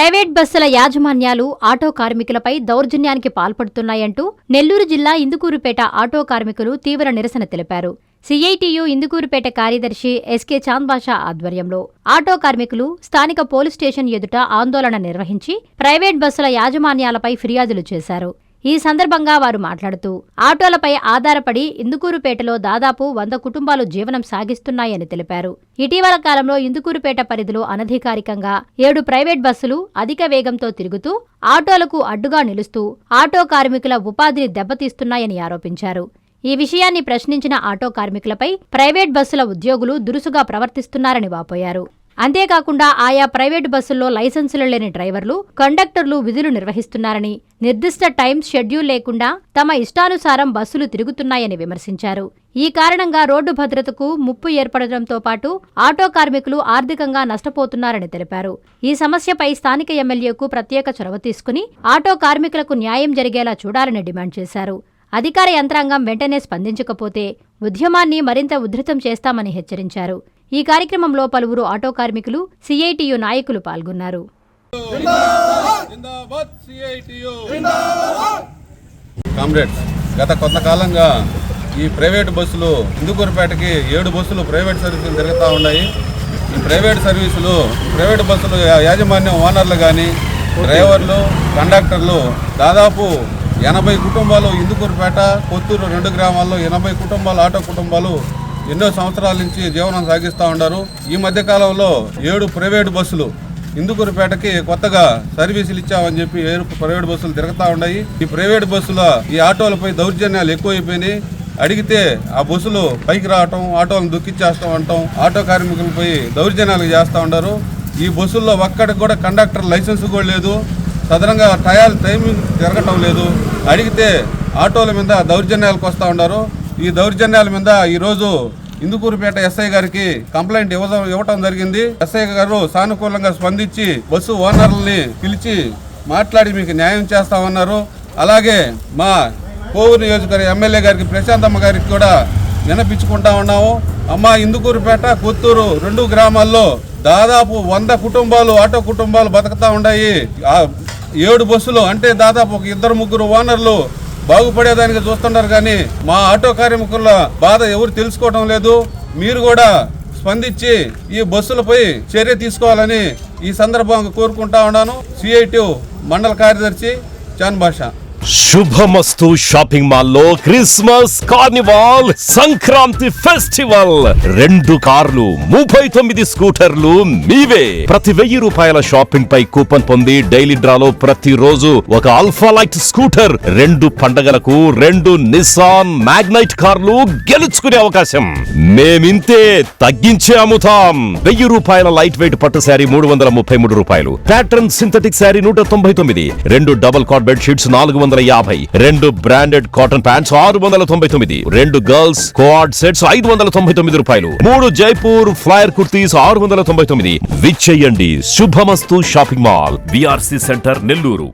Private బస్సుల యాజమాన్యాలు auto కార్మికులపై దౌర్జన్యానికి పాల్పడుతున్నాయంటూ నెల్లూరు జిల్లా ఇందుకూరుపేట ఆటో కార్మికులు తీవ్ర నిరసన తెలిపారు. సిఐటియు ఇందుకూరుపేట కార్యదర్శి ఎస్కే చాంద్బాషా ఆధ్వర్యంలో ఆటో కార్మికులు స్థానిక పోలీస్ స్టేషన్ ఎదుట ఆందోళన నిర్వహించి ప్రైవేట్ బస్సుల యాజమాన్యాలపై ఫిర్యాదులు చేశారు. ఈ సందర్భంగా వారు మాట్లాడుతూ ఆటోలపై ఆధారపడి ఇందుకూరుపేటలో దాదాపు 100 కుటుంబాలు జీవనం సాగిస్తున్నాయని తెలిపారు. ఇటీవల కాలంలో ఇందుకూరుపేట పరిధిలో అనధికారికంగా 7 ప్రైవేట్ బస్సులు అధిక వేగంతో తిరుగుతూ ఆటోలకు అడ్డుగా నిలుస్తూ ఆటో కార్మికుల ఉపాధిని దెబ్బతీస్తున్నాయని ఆరోపించారు. ఈ విషయాన్ని ప్రశ్నించిన ఆటో కార్మికులపై ప్రైవేట్ బస్సుల ఉద్యోగులు దురుసుగా ప్రవర్తిస్తున్నారని వాపోయారు. అంతేకాకుండా ఆయా ప్రైవేటు బస్సుల్లో లైసెన్సులు లేని డ్రైవర్లు, కండక్టర్లు విధులు నిర్వహిస్తున్నారని, నిర్దిష్ట టైం షెడ్యూల్ లేకుండా తమ ఇష్టానుసారం బస్సులు తిరుగుతున్నాయని విమర్శించారు. ఈ కారణంగా రోడ్డు భద్రతకు ముప్పు ఏర్పడడంతో పాటు ఆటో కార్మికులు ఆర్థికంగా నష్టపోతున్నారని తెలిపారు. ఈ సమస్యపై స్థానిక ఎమ్మెల్యేకు ప్రత్యేక చొరవ తీసుకుని ఆటో కార్మికులకు న్యాయం జరిగేలా చూడాలని డిమాండ్ చేశారు. అధికార యంత్రాంగం వెంటనే స్పందించకపోతే ఉద్యమాన్ని మరింత ఉధృతం చేస్తామని హెచ్చరించారు. ఈ కార్యక్రమంలో పలువురు ఆటో కార్మికులు, సిఐటియు నాయకులు పాల్గొన్నారు. గత కొంతకాలంగా ఈ ప్రైవేటు బస్సులు ఇందుకూరుపేటకి 7 బస్సులు ప్రైవేట్ సర్వీసులు తిరుగుతూ ఉన్నాయి. ఈ ప్రైవేటు బస్సులు యాజమాన్యం ఓనర్లు కానీ, డ్రైవర్లు, కండక్టర్లు దాదాపు 80 కుటుంబాలు ఇందుకూరుపేట, కొత్తూరు 2 గ్రామాల్లో 80 కుటుంబాలు ఆటో కుటుంబాలు ఎన్నో సంవత్సరాల నుంచి జీవనం సాగిస్తూ ఉన్నారు. ఈ మధ్యకాలంలో 7 ప్రైవేటు బస్సులు ఇందుకూరుపేటకి కొత్తగా సర్వీసులు ఇచ్చామని చెప్పి 7 ప్రైవేటు బస్సులు తిరుగుతూ ఉన్నాయి. ఈ ప్రైవేటు బస్సుల ఈ ఆటోలపై దౌర్జన్యాలు ఎక్కువైపోయినాయి. అడిగితే ఆ బస్సులు పైకి రావటం, ఆటోలను దుక్కిచ్చేస్తాం అంటాం, ఆటో కార్మికులపై దౌర్జన్యాలు చేస్తూ ఉన్నారు. ఈ బస్సుల్లో ఒక్కడికి కూడా కండక్టర్ లైసెన్స్ కూడా లేదు, సదరంగా టైమింగ్ తిరగటం లేదు. అడిగితే ఆటోల మీద దౌర్జన్యాలకు వస్తూ ఉన్నారు. ఈ దౌర్జన్యాల మీద ఈరోజు ఇందుకూరుపేట ఎస్ఐ గారికి కంప్లైంట్ ఇవ్వటం జరిగింది. ఎస్ఐ గారు సానుకూలంగా స్పందించి బస్సు ఓనర్లని పిలిచి మాట్లాడి మీకు న్యాయం చేస్తామన్నారు. అలాగే మా కోవూరు నియోజకవర్గ ఎమ్మెల్యే గారికి ప్రశాంతమ్మ గారికి కూడా వినపించుకుంటా ఉన్నాము. అమ్మ, ఇందుకూరుపేట, కొత్తూరు 2 గ్రామాల్లో దాదాపు 100 కుటుంబాలు ఆటో కుటుంబాలు బతుకుతా ఉన్నాయి. 7 బస్సులు అంటే దాదాపు 2-3 ఓనర్లు బాగుపడేదానికి చూస్తున్నారు. కానీ మా ఆటో కార్మికుల బాధ ఎవరు తెలుసుకోవడం లేదు. మీరు కూడా స్పందించి ఈ బస్సులపై చర్య తీసుకోవాలని ఈ సందర్భంగా కోరుకుంటా ఉన్నాను. సిఐటియు మండల కార్యదర్శి చాంద్బాషా. శుభమస్తు షాపింగ్ మాల్లో క్రిస్మస్ కార్నివాల్ సంక్రాంతి ఫెస్టివల్ 2 కార్లు 39 స్కూటర్లు మీవే. ప్రతి 1000 రూపాయల షాపింగ్ పై కూపన్ పొంది డైలీ డ్రాలో ప్రతిరోజు ఒక ఆల్ఫా లైట్ స్కూటర్, 2 పండగలకు 2 నిస్సాన్ మ్యాగ్నైట్ కార్లు గెలుచుకునే అవకాశం. మేమింతే తగ్గించే అమ్ముతాం. 1000 రూపాయల లైట్ వెయిట్ పట్టు శారీ 333 రూపాయలు, pattern synthetic sari 199, 2 double cot bed sheets 450, 2 branded cotton pants 699, 2 girls coord sets 599 రూపాయలు, 3 జైపూర్ ఫ్లైర్ కుర్తీస్ 699. విచ్చేయండి. Shubhamastu shopping mall, VRC centre, Nellore.